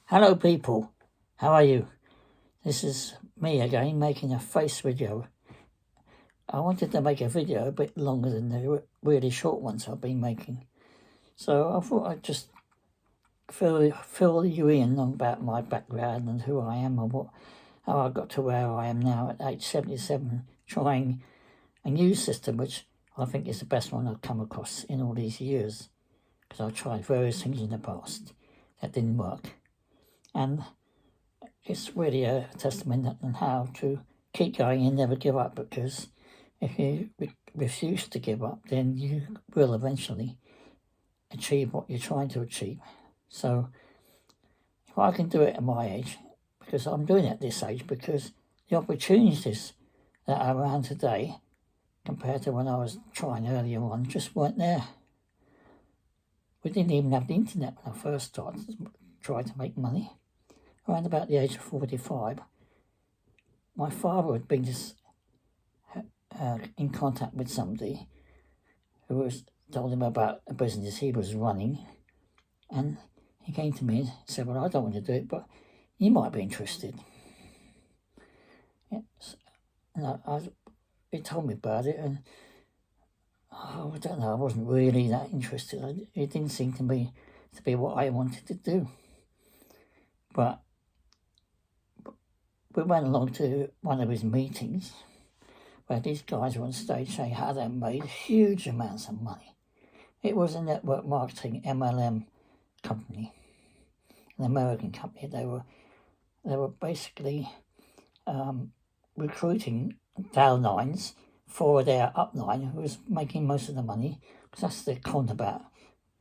Hello people, how are you? This is me again making a face video. I wanted to make a video a bit longer than the really short ones I've been making. So I thought I'd just fill you in on about my background and who I am and how I got to where I am now at age 77, trying a new system which I think is the best one I've come across in all these years, because I tried various things in the past that didn't work. And it's really a testament on how to keep going and never give up, because if you refuse to give up, then you will eventually achieve what you're trying to achieve. So if I can do it at my age, because I'm doing it at this age, because the opportunities that are around today compared to when I was trying earlier on just weren't there. We didn't even have the internet when I first tried to make money. Around about the age of 45, my father had been in contact with somebody who told him about a business he was running, and he came to me and said, well, I don't want to do it, but you might be interested. And he told me about it, and I don't know, I wasn't really that interested. It didn't seem to me to be what I wanted to do. But we went along to one of his meetings where these guys were on stage saying how they made huge amounts of money. It was a network marketing MLM company, an American company. They were basically recruiting downlines for their upline, who was making most of the money, because that's the con about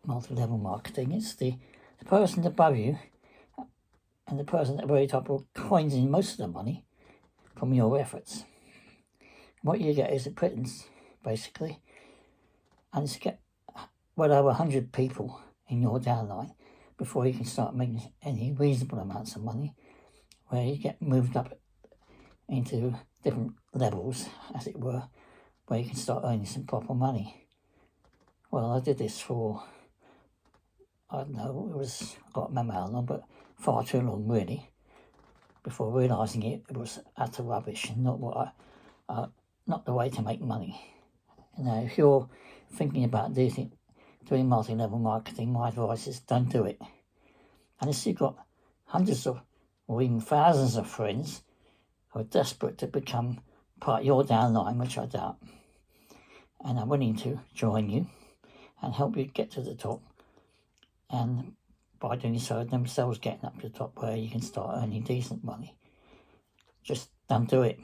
multi-level marketing. It's the person above you and the person at the very top will coins in most of the money from your efforts. What you get is a pittance, basically, and it's get well over 100 people in your downline before you can start making any reasonable amounts of money, where you get moved up into different levels, as it were, where you can start earning some proper money. Well, I did this for, I don't know, I can't remember how long, but far too long, really, before realising it was utter rubbish and not the way to make money. Now, if you're thinking about doing multi-level marketing, my advice is don't do it. Unless you've got hundreds of or even thousands of friends who are desperate to become part of your downline, which I doubt, and are willing to join you and help you get to the top, and by doing so themselves getting up to the top where you can start earning decent money. Just don't do it.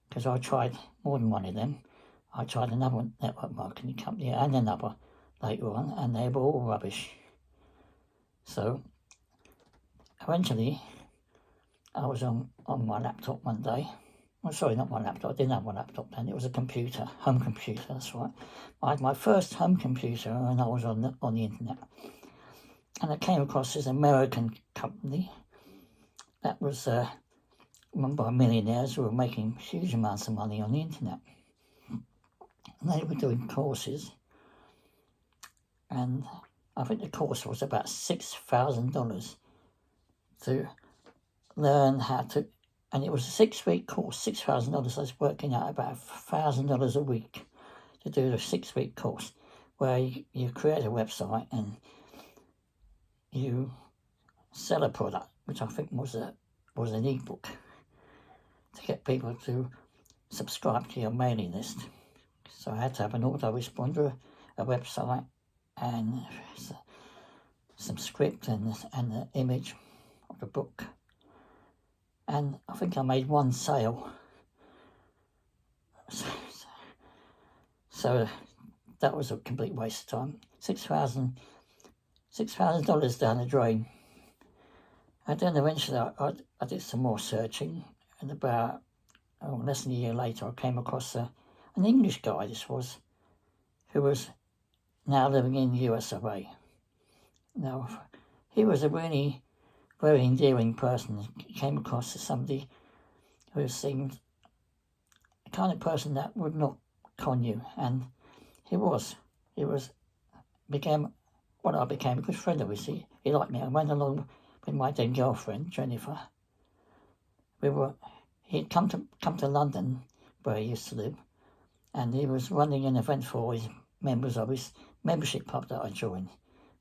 Because I tried more than one of them. I tried another network marketing company and another later on, and they were all rubbish. So eventually I was on my laptop one day. Well, sorry, not my laptop. I didn't have my laptop then. It was a computer, home computer, that's right. I had my first home computer and I was on the internet. And I came across this American company that was run by millionaires who were making huge amounts of money on the internet. And they were doing courses. And I think the course was about $6,000 to learn how to, and it was a 6-week course, $6,000. I was working out about $1,000 a week to do the 6-week course, where you create a website and you sell a product, which I think was an ebook, to get people to subscribe to your mailing list. So I had to have an autoresponder, a website, and some script and the image of the book. And I think I made one sale. So that was a complete waste of time. $6,000 down the drain. And then eventually I did some more searching, and about less than a year later I came across an English guy, who was now living in the US of A. Now, he was a really very endearing person. He came across as somebody who seemed the kind of person that would not con you, and he became a good friend of his. He liked me. I went along with my then girlfriend, Jennifer. He'd come to London, where he used to live, and he was running an event for his members of his membership club that I joined,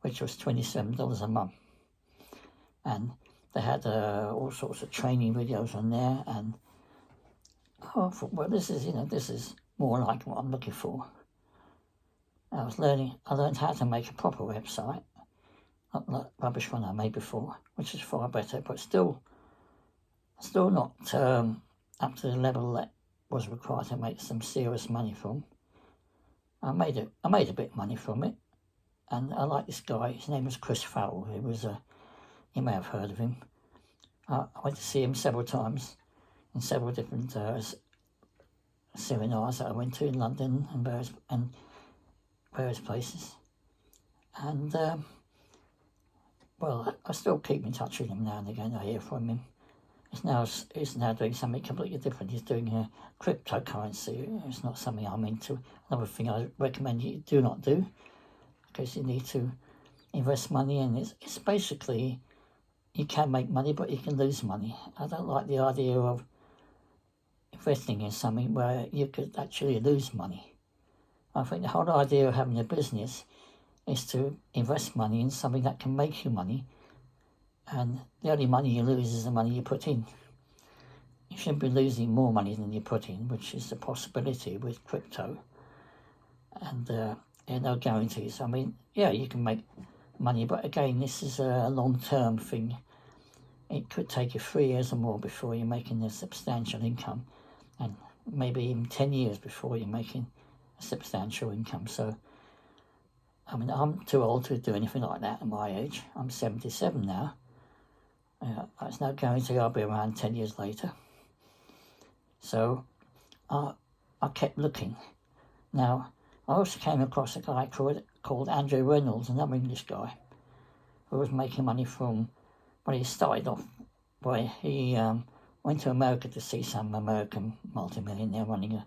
which was $27 a month. And they had all sorts of training videos on there, and I thought, well, this is more like what I'm looking for. I learned how to make a proper website, not like rubbish one I made before, which is far better, but still not up to the level that was required to make some serious money from. I made a bit of money from it, and I like this guy. His name was Chris Farrell. You may have heard of him. I went to see him several times in several different seminars that I went to in London and various places. And I still keep in touch with him now and again. I hear from him. He's now doing something completely different. He's doing a cryptocurrency. It's not something I'm into. Another thing I recommend you do not do, because you need to invest money, and it's basically, you can make money, but you can lose money. I don't like the idea of investing in something where you could actually lose money. I think the whole idea of having a business is to invest money in something that can make you money, and the only money you lose is the money you put in. You shouldn't be losing more money than you put in, which is the possibility with crypto. And there are no guarantees. I mean, yeah, you can make money, but again, this is a long-term thing. It could take you 3 years or more before you're making a substantial income, and maybe even 10 years before you're making a substantial income. So, I mean, I'm too old to do anything like that at my age. I'm 77 now. There's no guarantee I'll be around 10 years later. So I kept looking. Now, I also came across a guy called Andrew Reynolds, another English guy, who was making money from, he started off where he went to America to see some American multimillionaire running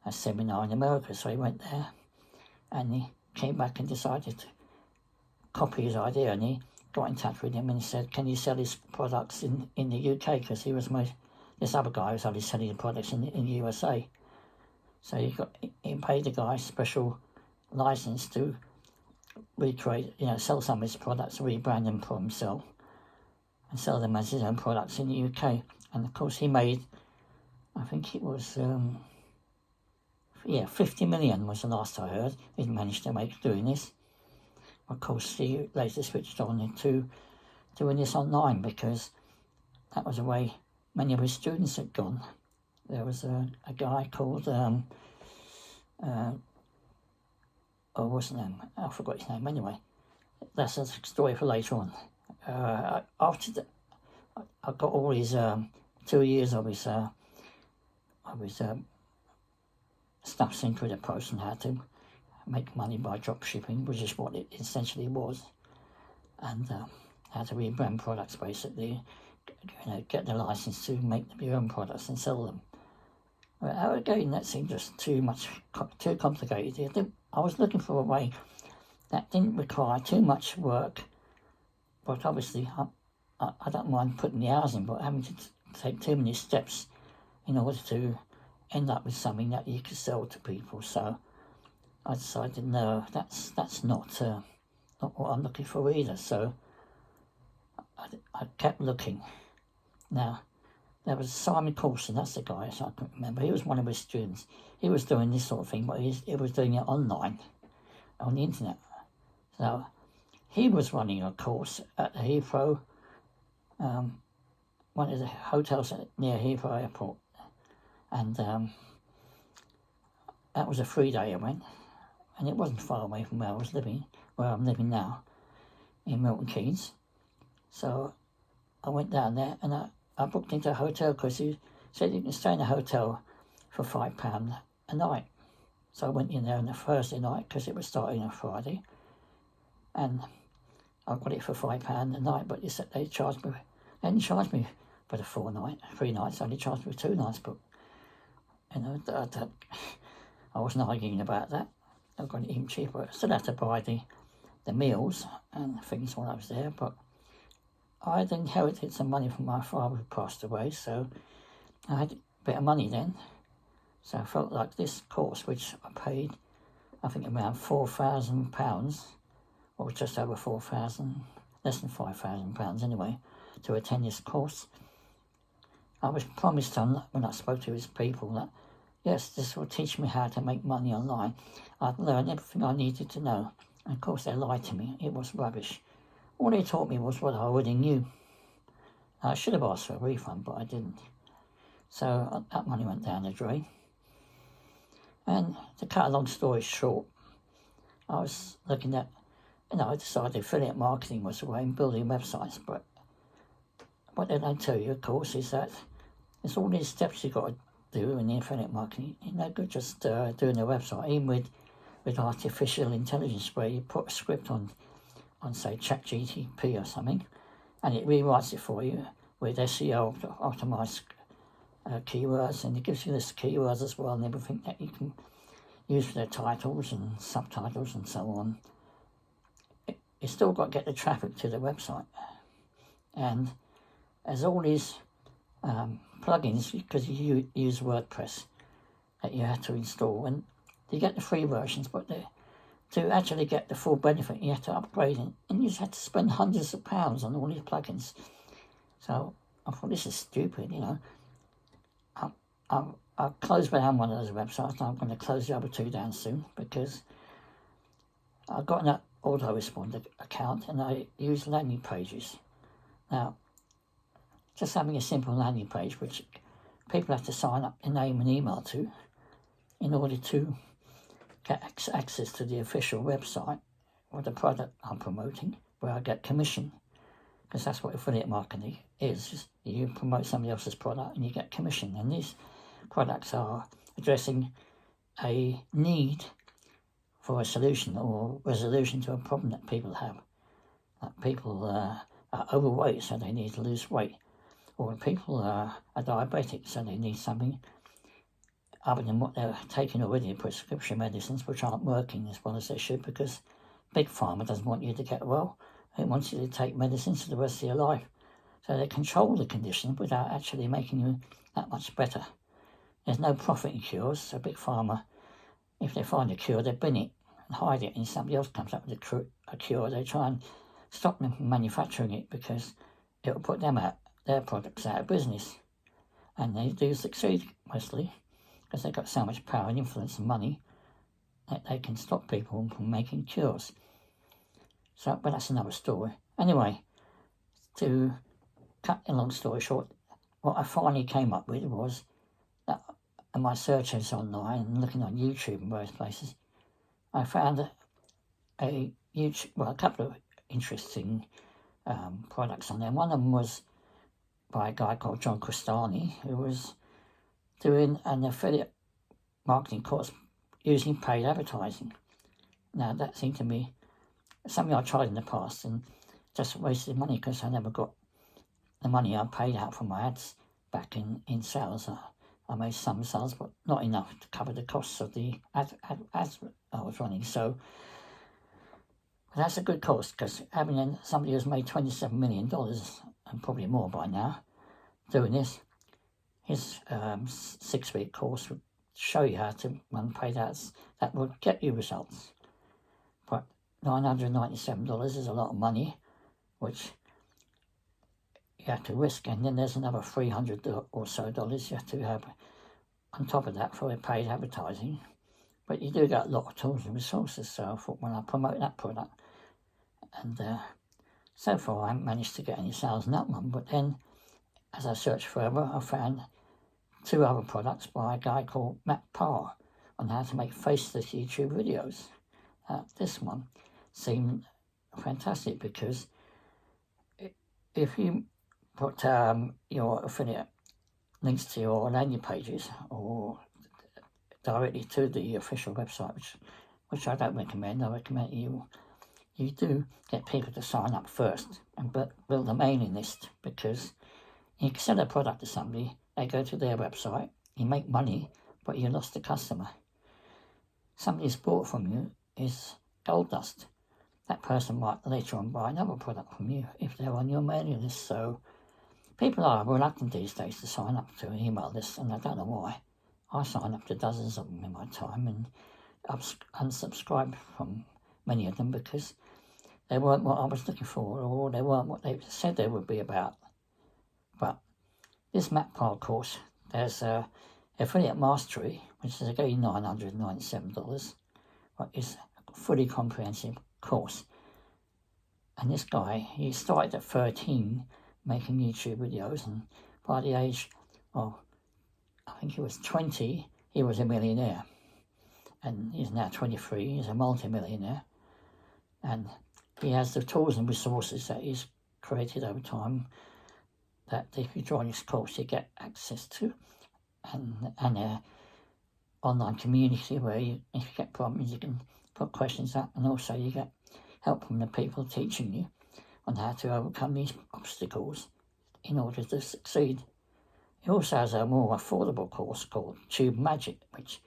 a seminar in America. So he went there, and he came back and decided to copy his idea, and he got in touch with him and he said, can you sell his products in the UK? Because this other guy was only selling the products in the USA. So he paid the guy a special license to recreate, sell some of his products, rebrand them for himself, and sell them as his own products in the UK. And of course he made, I think it was, 50 million was the last I heard he'd managed to make doing this. Of course, he later switched on into doing this online, because that was the way many of his students had gone. There was a guy called, what's his name? I forgot his name anyway. That's a story for later on. After I got all his 2 years of his stuff sent through the post, and how to make money by drop shipping, which is what it essentially was, and how to rebrand products, basically, get the license to make your own products and sell them. Well, again, that seemed just too complicated. I was looking for a way that didn't require too much work, but obviously I don't mind putting the hours in, but having to take too many steps in order to end up with something that you could sell to people. So I decided, no, that's not what I'm looking for either. So I kept looking. Now, there was Simon Coulson, that's the guy, so I couldn't remember. He was one of his students. He was doing this sort of thing, but he was doing it online, on the internet. So he was running a course at the Heathrow, one of the hotels near Heathrow Airport. And that was a 3-day event, and it wasn't far away from where I'm living now, in Milton Keynes. So I went down there, and I booked into a hotel, because he said you can stay in a hotel for £5 a night. So I went in there on a Thursday night, because it was starting on Friday, and I got it for £5 a night, but they didn't charge me for the 3 nights, only charged me for 2 nights, but I wasn't arguing about that. I got it even cheaper. I still had to buy the meals and things while I was there, but I'd inherited some money from my father who passed away, so I had a bit of money then. So I felt like this course, which I paid, I think around £4,000, or just over 4,000, less than £5,000 anyway, to attend this course. I was promised when I spoke to his people that, yes, this will teach me how to make money online. I'd learn everything I needed to know. And of course they lied to me. It was rubbish. All they taught me was what I already knew. I should have asked for a refund, but I didn't. So that money went down the drain. And to cut a long story short, I was looking at, I decided affiliate marketing was the way in building websites, but what they don't tell you, of course, is that there's all these steps you've got to do in the affiliate marketing. It's no good just doing a website, even with artificial intelligence, where you put a script on say ChatGPT or something, and it rewrites it for you with SEO optimized keywords, and it gives you this keywords as well and everything that you can use for the titles and subtitles and so on. You still got to get the traffic to the website, and there's all these plugins, because you use WordPress, that you have to install, and you get the free versions, but to actually get the full benefit you have to upgrade it, and you just have to spend hundreds of pounds on all these plugins. So I thought, this is stupid, I've closed down one of those websites. I'm going to close the other two down soon, because I've got an autoresponder account and I use landing pages. Now, just having a simple landing page, which people have to sign up their name and email to in order to get access to the official website or the product I'm promoting, where I get commission, because that's what affiliate marketing is. You promote somebody else's product and you get commission, and these products are addressing a need for a solution or resolution to a problem that people have. Like people are overweight, so they need to lose weight, or people are diabetic, so they need something other than what they're taking already, prescription medicines, which aren't working as well as they should, because Big Pharma doesn't want you to get well. It wants you to take medicines for the rest of your life. So they control the condition without actually making you that much better. There's no profit in cures, so Big Pharma, if they find a cure, they bin it and hide it, and somebody else comes up with a cure, they try and stop them from manufacturing it, because it will put their products out of business. And they do succeed, mostly, because they've got so much power and influence and money that they can stop people from making cures. So, but that's another story. Anyway, to cut a long story short, what I finally came up with was that in my searches online and looking on YouTube and various places, I found a couple of interesting products on there. One of them was by a guy called John Crestani, who was doing an affiliate marketing course using paid advertising. Now, that seemed to me something I tried in the past and just wasted money, because I never got the money I paid out for my ads back in sales. I made some sales, but not enough to cover the costs of the ads I was running. So that's a good course, because having somebody who's made $27 million, and probably more by now, doing this, his 6-week course would show you how to run paid ads that would get you results. But $997 is a lot of money, which you have to risk, and then there's another $300 or so you have to have on top of that for paid advertising. But you do get a lot of tools and resources, so I thought, when I promote that product, and so far I haven't managed to get any sales in that one, but then as I searched further, I found 2 other products by a guy called Matt Parr on how to make faceless YouTube videos. This one seemed fantastic, because if you put your affiliate links to your landing pages or directly to the official website, which I don't recommend. I recommend you do get people to sign up first and build a mailing list, because you can sell a product to somebody, they go to their website, you make money, but you lost the customer. Somebody's bought from you is gold dust. that person might later on buy another product from you if they're on your mailing list. So people are reluctant these days to sign up to an email list, and I don't know why. I signed up to dozens of them in my time and unsubscribed from many of them because they weren't what I was looking for, or they weren't what they said they would be about. But this MacPar course, there's Affiliate Mastery, which is again $997, but it's a fully comprehensive course. And this guy, he started at 13 making YouTube videos, and by the age of, I think he was 20, he was a millionaire. And he's now 23, he's a multi-millionaire. And he has the tools and resources that he's created over time that if you join this course you get access to, and an online community where if you get problems you can put questions up, and also you get help from the people teaching you on how to overcome these obstacles in order to succeed. He also has a more affordable course called Tube Magic, which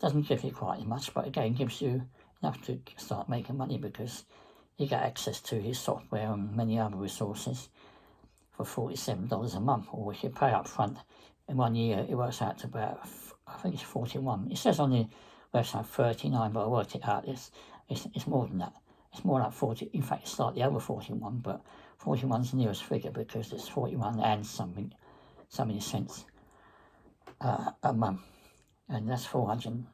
doesn't give you quite as much, but again gives you enough to start making money because you get access to his software and many other resources for $47 a month, or if you pay up front in 1 year, it works out to about, I think it's 41. It says on the website 39, but I worked it out, it's more than that. It's more like 40, in fact it's slightly over 41, but 41 is the nearest figure because it's 41 and something cents a month. And that's $497,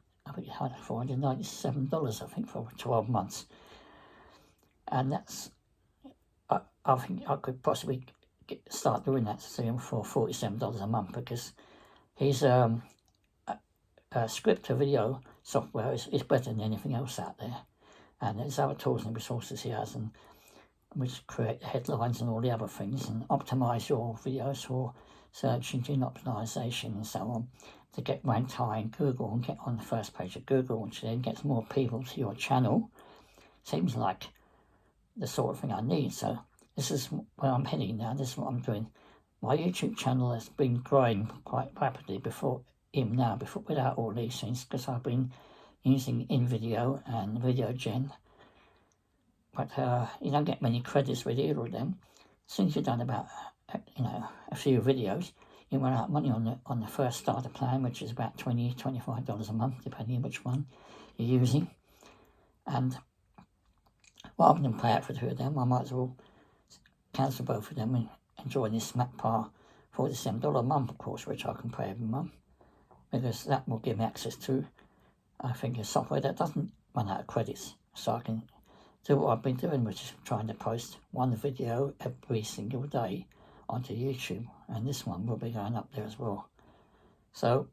I think, for 12 months. And that's, I think I could possibly start doing that soon for $47 a month, because his script to video software is better than anything else out there. And there's other tools and resources he has, and which create the headlines and all the other things, and optimize your videos for search engine optimization and so on, to get ranked high in Google and get on the first page of Google, which then gets more people to your channel. Seems like the sort of thing I need. So this is where I'm heading now. This is what I'm doing. My YouTube channel has been growing quite rapidly without all these things, because I've been using InVideo and VideoGen. But you don't get many credits with either of them. Since you've done about a few videos, you run out of money on the first starter plan, which is about $20, $25 a month, depending on which one you're using. And rather than pay out for two of them, I might as well cancel both of them and join this MacPar $47 a month course, which I can pay every month, because that will give me access to, I think, a software that doesn't run out of credits, so I can do what I've been doing, which is trying to post one video every single day onto YouTube, and this one will be going up there as well. So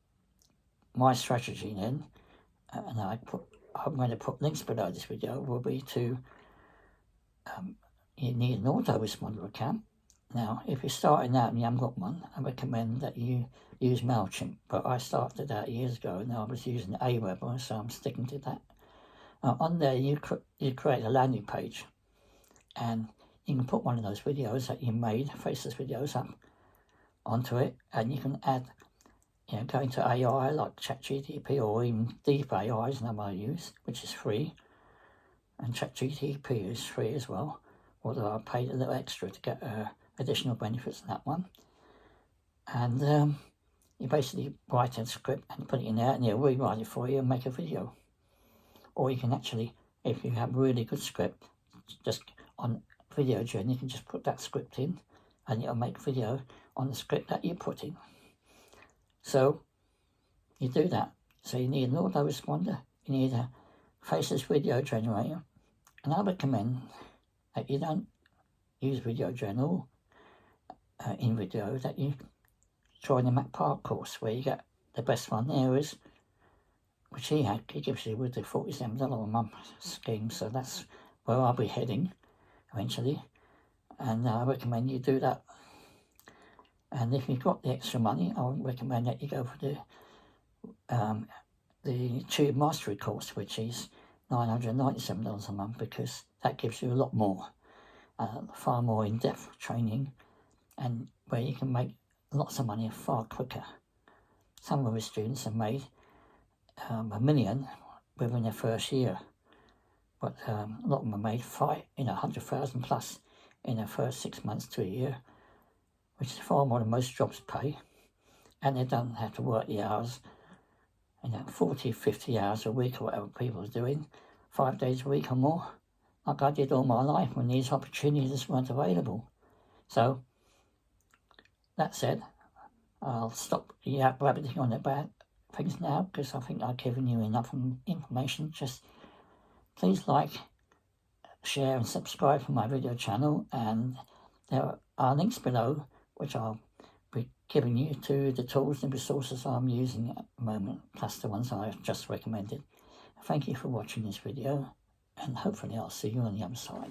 my strategy then, and I'm going to put links below this video, will be to you need an autoresponder account. Now, if you're starting out and you haven't got one, I recommend that you use MailChimp, but I started that years ago and I was using Aweber, so I'm sticking to that. On there, you create a landing page, and you can put one of those videos that you made, faceless videos, up onto it, and you can add, go into AI like ChatGPT, or even Deep AI is another I use, which is free, and ChatGPT is free as well, although I paid a little extra to get additional benefits in that one. And you basically write a script and put it in there, and it'll rewrite it for you and make a video. Or you can actually, if you have a really good script, just on VideoGen, you can just put that script in and it'll make video on the script that you put in. So you do that. So you need an autoresponder, you need a faceless video generator, and I recommend that you don't use VideoGen or InVideo, that you join the MacPar course, where you get the best one there is, which he gives you with the $47 a month scheme. So that's where I'll be heading eventually, and I recommend you do that. And if you've got the extra money, I would recommend that you go for the Tube Mastery course, which is $997 a month, because that gives you a lot more, far more in-depth training, and where you can make lots of money far quicker. Some of the students have made $1 million within their first year, but a lot of them are made 100,000 plus in the first 6 months to a year, which is far more than most jobs pay, and they don't have to work the hours, 40, 50 hours a week or whatever people are doing, 5 days a week or more, like I did all my life when these opportunities weren't available. So, that said, I'll stop rabbiting on about things now, because I think I've given you enough information. Just please like, share and subscribe to my video channel, and there are links below which I'll be giving you to the tools and resources I'm using at the moment, plus the ones I've just recommended. Thank you for watching this video, and hopefully I'll see you on the other side.